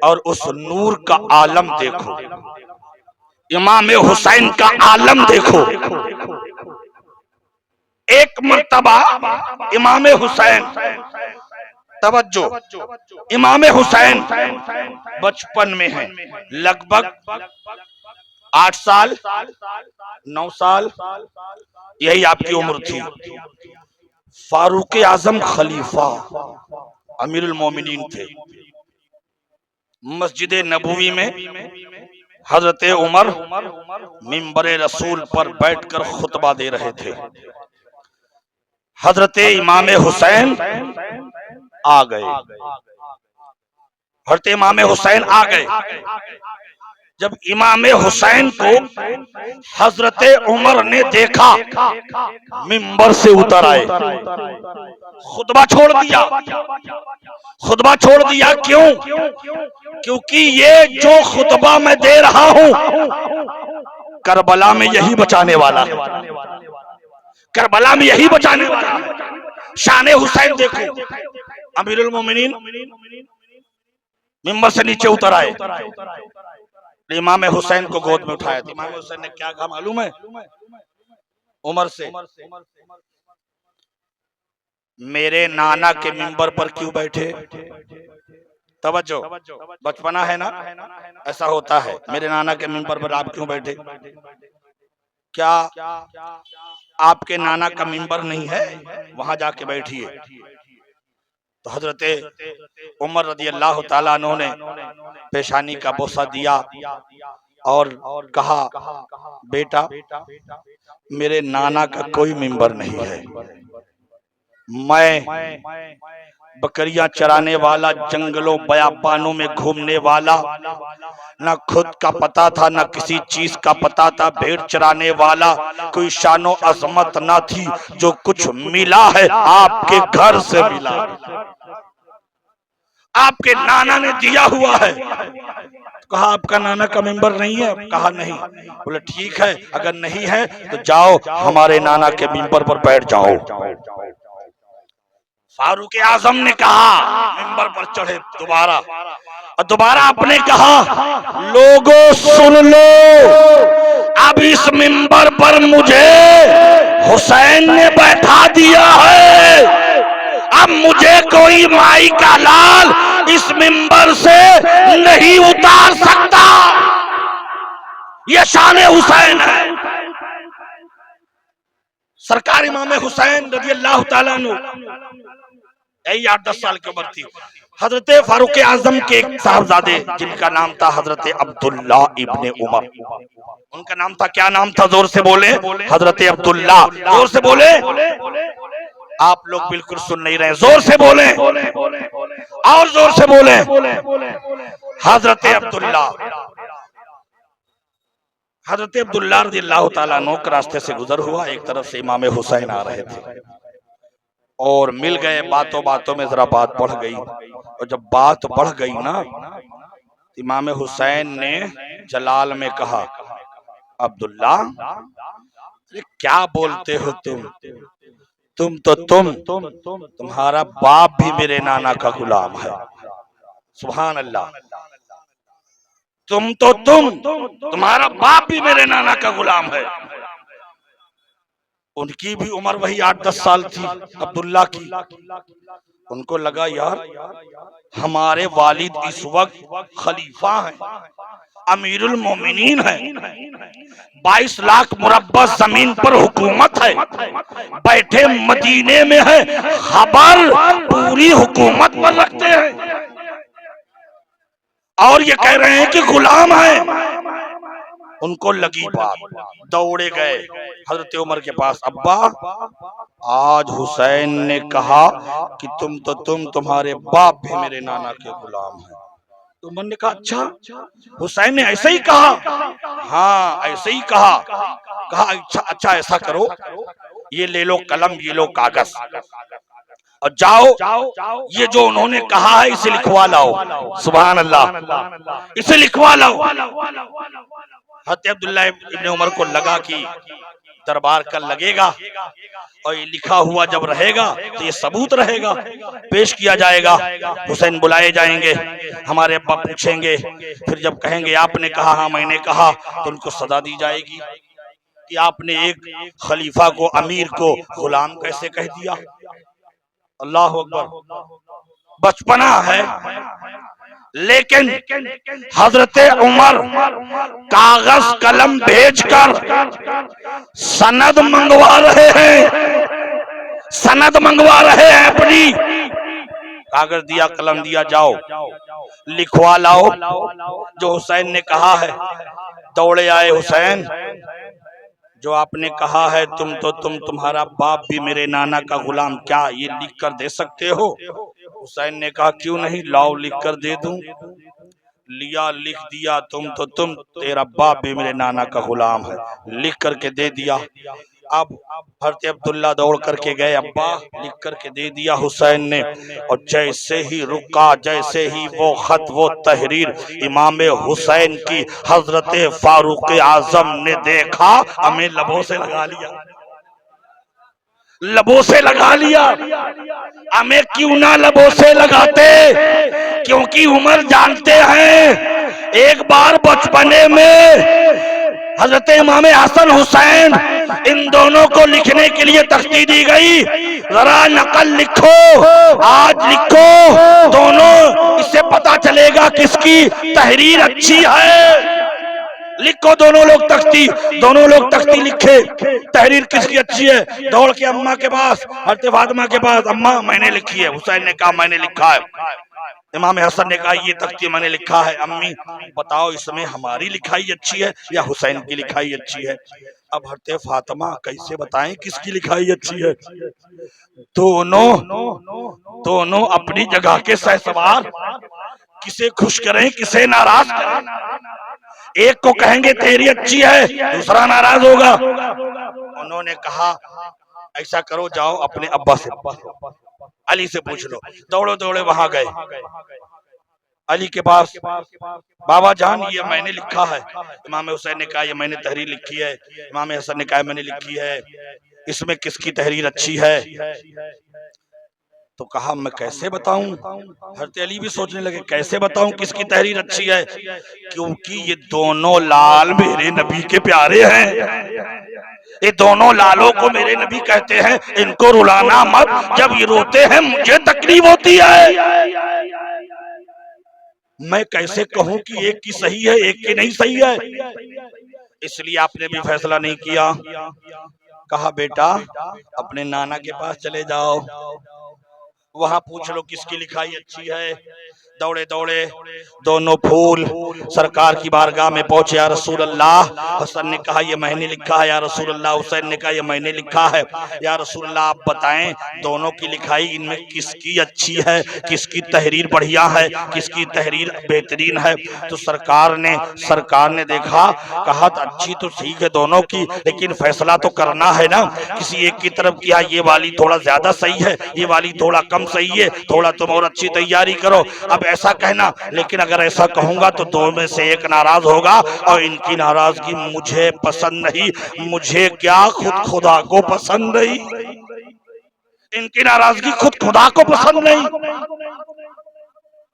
और उस नूर का आलम देखो, इमाम हुसैन का आलम देखो। एक मर्तबा इमाम हुसैन, तवज्जो, इमाम हुसैन बचपन में है, लगभग 8 साल 9 साल यही आपकी उम्र थी। फारूक आजम खलीफा अमीरुल मोमिनीन थे। मस्जिद नबवी में हजरत उमर मिंबर रसूल पर बैठकर खुतबा दे रहे थे। हजरत इमाम हुसैन आ गए, हजरत इमाम हुसैन आ गए। जब इमाम हुसैन को हजरत उमर ने देखा, मिंबर से उतर आए, खुतबा छोड़ दिया। खुतबा छोड़ दिया क्यों? क्योंकि ये जो खुतबा मैं दे रहा हूं करबला में यही बचाने वाला है, करबला में यही बचाने वाला है। शान हुसैन देखो, अमीरुल मोमिनीन मिंबर से नीचे उतर आए, इमाम हुसैन को गोद में उठाया। इमाम हुसैन ने क्या कहा मालूम है उमर से? मेरे नाना के मिंबर पर क्यों बैठे? तवज्जो, बचपना है ना, ऐसा होता है। मेरे नाना के मिंबर पर आप क्यों बैठे? क्या आपके नाना का मिंबर नहीं है? वहां जाके बैठिए। तो हजरत उमर रदी अल्लाह ताला अन्हु ने पेशानी का बोसा दिया और कहा, बेटा मेरे नाना का कोई मिंबर नहीं है, मैं बकरियां चराने वाला, जंगलों बयाबानों में घूमने वाला, न खुद का पता था न किसी चीज का पता था, भेड़ चराने वाला, कोई शानो अजमत ना थी। जो कुछ मिला है आपके घर से मिला, आपके नाना ने दिया हुआ है। कहा आपका नाना का मेंबर नहीं है? कहा नहीं। बोले ठीक है, अगर नहीं है तो जाओ हमारे नाना के मेंबर पर बैठ जाओ। फारूक आजम ने कहा, मेंबर पर चढ़े दोबारा, और दोबारा आपने कहा, लोगों सुन लो, अब इस मेंबर पर मुझे हुसैन ने बैठा दिया है, अब मुझे कोई माई का लाल इस मेंबर से नहीं उतार सकता। ये शान हुसैन है। सरकार इमाम हुसैन रज़ी अल्लाह ताला अन्हु यही 8-10 साल की उम्र थी। हजरत फारूक आजम के एक साहबजादे जिनका नाम था हजरत अब्दुल्ला इब्ने उमर, उनका नाम था, क्या नाम था? जोर से बोले, हजरत अब्दुल्ला। जोर से बोले, आप लोग बिल्कुल सुन नहीं रहे, जोर से बोले और जोर से बोले। हजरत अब्दुल्ला, हजरत अब्दुल्ला रज़ियल्लाहु ताला अन्हु के रास्ते से गुजर हुआ। एक तरफ से इमाम हुसैन आ रहे थे और मिल गए। बातों बातों में जरा बात बढ़ गई, और जब बात बढ़ गई ना, इमाम हुसैन ने जलाल में कहा, अब्दुल्ला क्या बोलते हो तुम तो तुम्हारा बाप भी मेरे नाना का गुलाम है। सुभान अल्लाह। तुम्हारा बाप भी मेरे नाना का गुलाम है। उनकी भी उम्र वही 8-10 साल थी अब्दुल्ला की। उनको लगा यार हमारे वालिद इस वक्त खलीफा हैं, अमीरुल मोमिनीन है, 22 लाख मुरब्बा जमीन पर हुकूमत है, बैठे मदीने में है, खबर पूरी हुकूमत पर रखते हैं, और ये कह रहे हैं कि गुलाम है। उनको लगी बात, दौड़े गए हजरत उमर के पास। अब्बा आज हुसैन ने कहा कि तुम्हारे बाप भी मेरे नाना के गुलाम हैं। तो उमर ने कहा अच्छा, हुसैन ने ऐसे ही कहा? हाँ ऐसे ही कहा। कहा अच्छा ऐसा करो, ये ले लो कलम, ये लो कागज, और जाओ ये जो उन्होंने कहा है इसे लिखवा लाओ। सुभान अल्लाह, इसे लिखवा लाओ। हज़रत अब्दुल्ला इब्ने उमर को लगा कि दरबार कल लगेगा और ये लिखा हुआ जब रहेगा तो ये सबूत रहेगा, पेश किया जाएगा। हुसैन बुलाए जाएंगे, हमारे अब्बा पूछेंगे, फिर जब कहेंगे आपने कहा हाँ मैंने कहा, तो उनको सजा दी जाएगी कि आपने एक खलीफा को, अमीर को गुलाम कैसे कह दिया। अल्लाह अकबर। बचपना है, लेकिन हजरत उमर कागज कलम भेजकर सनद मंगवा रहे हैं, सनद मंगवा रहे हैं अपनी। कागज दिया, कलम दिया, जाओ लिखवा लाओ जो हुसैन ने कहा है। दौड़े आए हुसैन, जो आपने कहा है तुम्हारा बाप भी मेरे नाना का गुलाम, क्या ये लिख कर दे सकते हो? हुसैन ने कहा क्यों नहीं, लाओ लिख कर दे दूं। लिया, लिख दिया, तुम तेरा बाप भी मेरे नाना का गुलाम है, लिख करके दे दिया। अब हजरत अब्दुल्ला दौड़ करके गए, अब्बा लिख करके दे दिया हुसैन ने। और जैसे ही रुका, जैसे ही वो खत, वो तहरीर इमाम हुसैन की हजरत फारूक आजम ने देखा, हमें लबों से लगा लिया, लबों से लगा लिया। हमें क्यों ना लबों से लगाते, क्योंकि उमर जानते हैं एक बार बचपने में हजरत इमाम हसन हुसैन इन दोनों को लिखने के लिए तख्ती दी गई, जरा नकल लिखो, आज लिखो, दोनों इससे पता चलेगा किसकी तहरीर अच्छी है। लिखो दोनों लोग तख्ती, दोनों लोग तख्ती लिखे, तहरीर किसकी अच्छी है। दौड़ के अम्मा के पास, हजरत फातिमा के पास, अम्मा मैंने लिखी है। हुसैन ने कहा मैंने लिखा है। इमाम हसन ने कहा ये तख्ती मैंने लिखा है। अम्मी बताओ इसमें हमारी लिखाई अच्छी है या हुसैन की लिखाई अच्छी है? अब हजरत फातिमा कैसे बताएं किसकी लिखाई अच्छी है? दोनों अपनी जगह के सहसवार, किसे खुश करें किसे नाराज करें। एक को कहेंगे तेरी अच्छी है, दूसरा नाराज होगा। उन्होंने कहा ऐसा करो, जाओ अपने अब्बा से, अली से पूछ लो। दौड़ो दौड़े वहां गए, अली के पास, बाबा जान ये मैंने लिखा है। इमाम हुसैन ने कहा ये मैंने तहरीर लिखी है। इमाम हसन ने कहा मैंने लिखी है, इसमें किसकी तहरीर अच्छी है? तो कहा मैं कैसे बताऊं। हजरत अली भी सोचने लगे कैसे बताऊं किसकी तहरीर अच्छी है, क्योंकि ये दोनों लाल मेरे नबी के प्यारे हैं। ये दोनों लालों को मेरे नबी कहते हैं, इनको रुलाना मत, जब ये रोते हैं मुझे तकलीफ होती है। मैं कैसे कहूं कि एक की सही है एक की नहीं सही है। इसलिए आपने भी फैसला नहीं किया। कहा बेटा अपने नाना के पास चले जाओ, वहां पूछ लो किसकी लिखाई अच्छी है। दौड़े दौड़े दोनों फूल सरकार की बारगाह में पहुंचे। या रसूल अल्लाह, हसन ने कहा ये मैंने लिखा है। या रसूल अल्लाह, हुसैन ने कहा ये मैंने लिखा है। या रसूल अल्लाह आप बताएं दोनों की लिखाई इनमें किसकी अच्छी है, किसकी तहरीर बढ़िया है, किसकी तहरीर बेहतरीन है। तो सरकार ने देखा, कहा अच्छी तो ठीक है दोनों की, लेकिन फैसला तो करना है ना किसी एक की तरफ किया, ये वाली थोड़ा ज्यादा सही है, ये वाली थोड़ा कम सही है, थोड़ा तुम और अच्छी तैयारी करो। अब ऐसा कहना, लेकिन अगर ऐसा कहूंगा तो दो में से एक नाराज होगा, और इनकी नाराजगी मुझे पसंद नहीं। मुझे क्या खुद खुदा को पसंद नहीं, इनकी नाराजगी खुद खुदा को पसंद नहीं।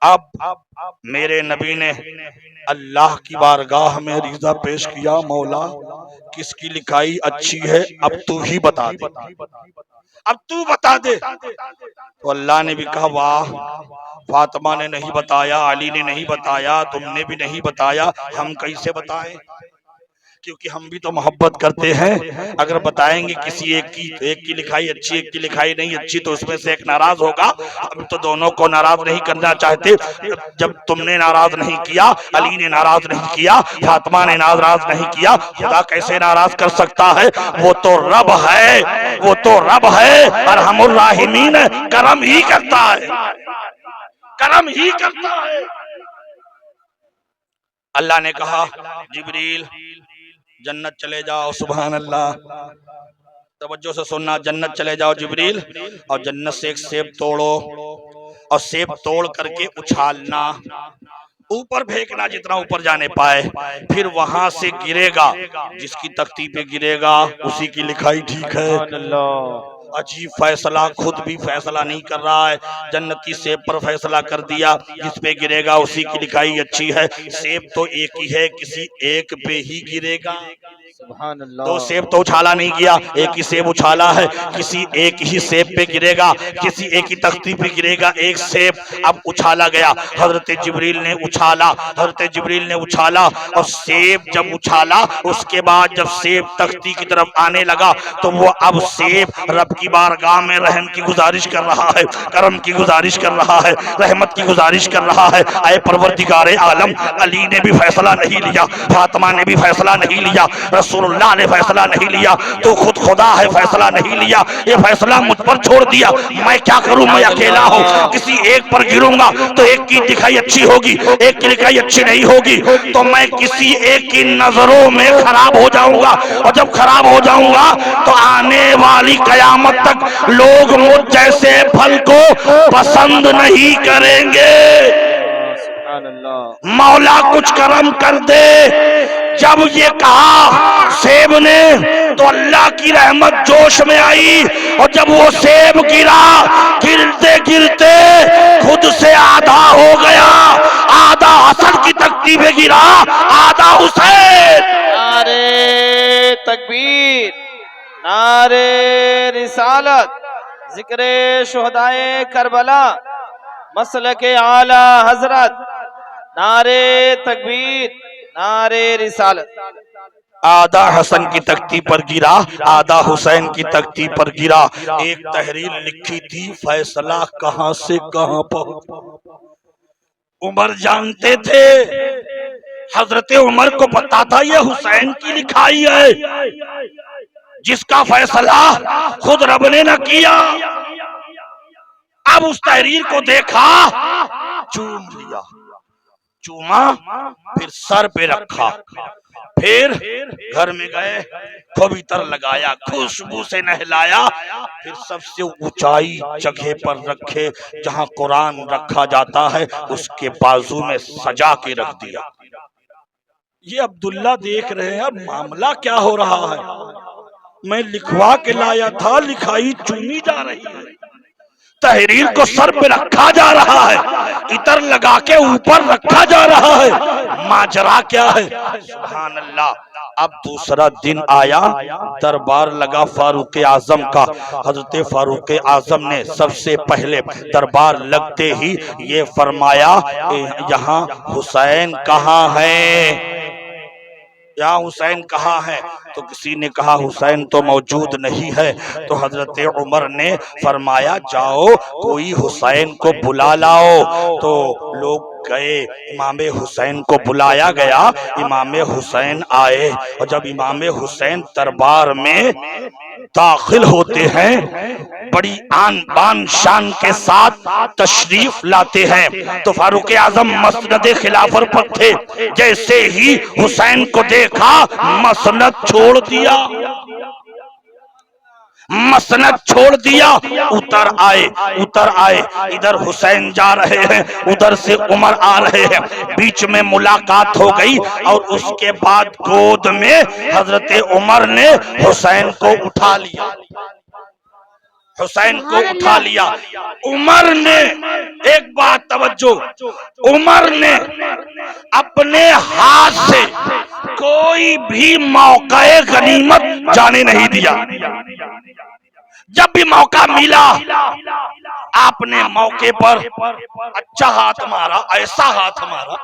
अब मेरे नबी ने अल्लाह की बारगाह में रिज़ा पेश किया, मौला किसकी लिखाई अच्छी है अब तू ही बता दे, अब तू बता दे। तो अल्लाह ने भी कहा वाह, फातिमा ने नहीं बताया, अली ने नहीं बताया, तुमने भी नहीं बताया, हम कैसे बताएं? क्योंकि हम भी तो मोहब्बत करते हैं। अगर बताएंगे किसी एक की लिखाई अच्छी एक की लिखाई नहीं अच्छी, तो उसमें से एक नाराज होगा। हम तो दोनों को नाराज नहीं करना चाहते। जब तुमने नाराज नहीं किया, अली ने नाराज नहीं किया, फातिमा ने नाराज नहीं किया, खुदा कैसे नाराज कर सकता है? वो तो रब है, वो तो रब है, अरहमुर राहिमीन, करम ही करता है, करम ही करता है। अल्लाह ने कहा जिब्रील जन्नत चले जाओ। सुभान अल्लाह, तवज्जो से सुनना, जन्नत चले जाओ जिब्रील, और जन्नत से एक सेब तोड़ो, और सेब तोड़ करके उछालना, ऊपर फेंकना जितना ऊपर जाने पाए, फिर वहां से गिरेगा, जिसकी तख्ती पे गिरेगा उसी की लिखाई ठीक है। अजीब फैसला, खुद भी फैसला नहीं कर रहा है, जन्नती सेब पर फैसला कर दिया, जिस पे गिरेगा उसी की लिखाई अच्छी है। सेब तो एक ही है, किसी एक पे ही गिरेगा। दो सेब तो उछाला नहीं गया, एक ही सेब उछाला है, किसी एक ही सेब पे गिरेगा, किसी एक ही तख्ती पे गिरेगा एक सेब। अब उछाला गया, हजरत जिब्रील ने उछाला, हजरत जिब्रील ने उछाला, और सेब जब उछाला उसके बाद जब सेब तख्ती की तरफ आने लगा तो वो अब सेब रब की बारगाह में रहम की गुजारिश कर रहा है, करम की गुजारिश कर रहा है, रहमत की गुजारिश कर रहा है। आए परवरदिगारे आलम, अली ने भी फैसला नहीं लिया, फातिमा ने भी फैसला नहीं लिया, रसूलुल्लाह ने फैसला नहीं लिया, तो खुद खुदा है फैसला नहीं लिया, ये फैसला मुझ पर छोड़ दिया। मैं क्या करूं, मैं अकेला हूं, किसी एक पर गिरूंगा तो एक की लिखाई अच्छी होगी, एक की लिखाई अच्छी नहीं होगी, तो मैं किसी एक की नजरों में खराब हो जाऊंगा, और जब खराब हो जाऊंगा तो आने वाली कयामत तक लोग मुझ जैसे फल को पसंद नहीं करेंगे। मौला कुछ करम कर दे। जब ये कहा सेब ने तो अल्लाह की रहमत जोश में आई, और जब वो सेब गिरा, गिरते गिरते खुद से आधा हो गया, आधा हसन की तख्ती पे गिरा, आधा हुसैन। नारे तकबीर, नारे रिसालत, जिक्रे शुहदाए करबला, मसलके आला हजरत, नारे तकबीर, नारे रिसालत। आधा हसन की तख्ती पर गिरा, आधा हुसैन की तख्ती पर गिरा। एक तहरीर लिखी थी, फैसला कहां से कहां पहुंचा। उमर जानते थे, हजरत उमर को पता था ये हुसैन की लिखाई है, जिसका फैसला खुद रब ने न किया। अब उस तहरीर को देखा, चूम लिया, चूमा, फिर सर पे रखा, फिर घर में गए, पवित्र लगाया, खुशबू से नहलाया, फिर सबसे ऊंचाई जगह पर रखे जहां कुरान रखा जाता है उसके बाजू में सजा के रख दिया। ये अब्दुल्ला देख रहे हैं मामला क्या हो रहा है, मैं लिखवा के लाया था, लिखाई चुनी जा रही है, तहरीर को सर पे रखा जा रहा है, इतर लगा के ऊपर रखा जा रहा है, माजरा क्या है। सुभान अल्लाह। अब दूसरा दिन आया, दरबार लगा फारूक आजम का। हजरत फारूक आजम ने सबसे पहले दरबार लगते ही ये फरमाया, यहाँ हुसैन कहाँ है, यहाँ हुसैन कहाँ है। तो किसी ने कहा हुसैन तो मौजूद नहीं है। तो हजरत उमर ने फरमाया, जाओ कोई हुसैन को बुला लाओ। तो लोग गए, इमाम हुसैन को बुलाया गया, इमाम हुसैन आए, और जब इमाम हुसैन दरबार में दाखिल होते हैं, बड़ी आन बान शान के साथ तशरीफ लाते हैं। तो फारूक आजम मसनद खिलाफत पर थे, जैसे ही हुसैन को देखा मसनद छोड़ दिया, मसनद छोड़ दिया, उतर आए, इधर हुसैन जा रहे हैं, उधर से उमर आ रहे हैं, बीच में मुलाकात हो गई, और उसके बाद गोद में हजरत उमर ने हुसैन को उठा लिया, हुसैन को उठा लिया। उमर ने, एक बात तवज्जो, उमर ने अपने हाथ से कोई भी मौका गनीमत जाने नहीं दिया। जब भी मौका मिला आपने मौके पर अच्छा हाथ मारा, ऐसा हाथ मारा,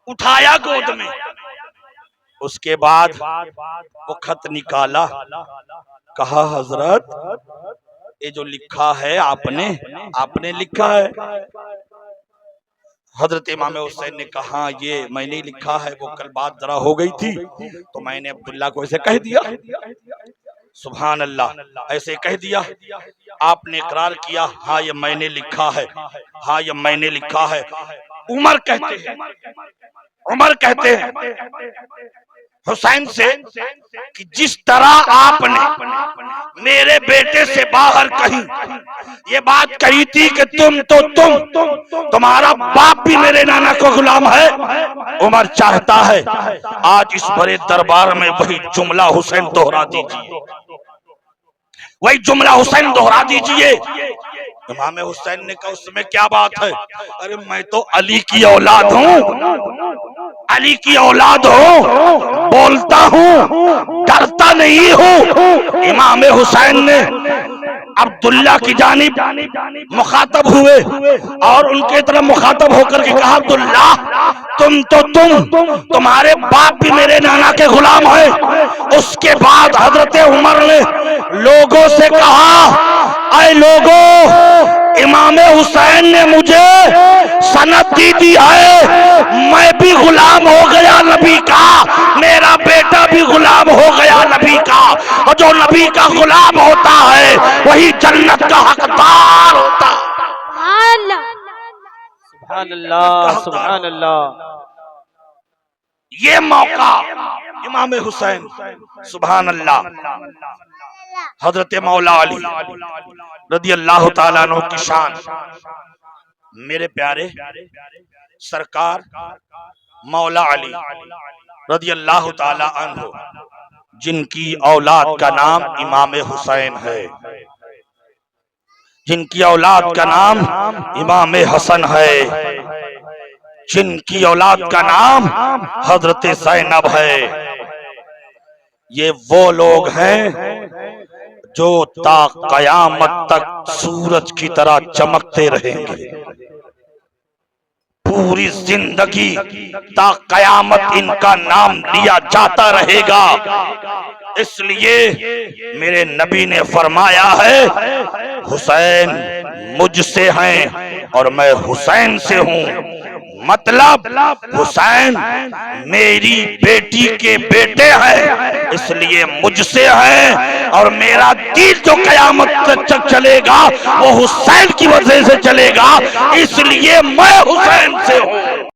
उठाया गोद में। उसके बाद वो खत निकाला, कहा हजरत ये जो लिखा है आपने लिखा है। हजरत इमाम हुसैन ने कहा ये मैंने लिखा है, वो कल बात जरा हो गई थी तो मैंने अब्दुल्ला को ऐसे कह दिया। सुभान अल्लाह, ऐसे कह दिया। आपने इकरार किया, हाँ ये मैंने लिखा है, हाँ ये मैंने लिखा है। उमर कहते हैं हुसैन से कि जिस तरह आपने मेरे बेटे से बाहर कहीं ये बात कही थी कि तुम्हारा बाप भी मेरे नाना को गुलाम है। उमर चाहता है आज इस बड़े दरबार में वही जुमला हुसैन दोहरा दीजिए, वही जुमला हुसैन दोहरा दीजिए। इमाम हुसैन ने कहा उसमें क्या बात है? अरे मैं तो अली की औलाद हूँ, अली की औलाद हूँ, बोलता हूँ, डरता नहीं हूँ। इमाम हुसैन ने अब्दुल्ला की जानिब मुखातब हुए और उनके तरफ मुखातब होकर के कहा अब्दुल्ला तुम्हारे बाप भी मेरे नाना के गुलाम है। उसके बाद हजरत उमर ने लोगों से कहा ऐ लोगों, इमाम हुसैन ने मुझे सनद दी है, मैं भी गुलाम हो गया नबी का, मेरा बेटा भी गुलाम हो गया नबी का, और जो नबी का गुलाम होता है वही जन्नत का हकदार होता है। सुभान अल्लाह, सुभान अल्लाह। ये मौका इमाम हुसैन, सुभान अल्लाह, हजरत मौला अली रदी अल्लाह ताला अन्हु की शान, मेरे प्यारे सरकार मौला अली रदी अल्लाह ताला अन्हु, जिनकी औलाद का नाम इमाम हुसैन है, जिनकी औलाद का नाम इमाम हसन है, जिनकी औलाद का नाम हजरत ज़ैनब है। ये वो लोग हैं जो ता कयामत तक सूरज की तरह चमकते रहेंगे, पूरी जिंदगी ता कयामत इनका नाम लिया जाता रहेगा। इसलिए मेरे नबी ने फरमाया है हुसैन मुझसे हैं और मैं हुसैन से हूँ, मतलब हुसैन मेरी बेटी के बेटे हैं, इसलिए मुझसे है और मेरा दीन जो कयामत तक चलेगा वो हुसैन की वजह से चलेगा, इसलिए मैं हुसैन से हूँ।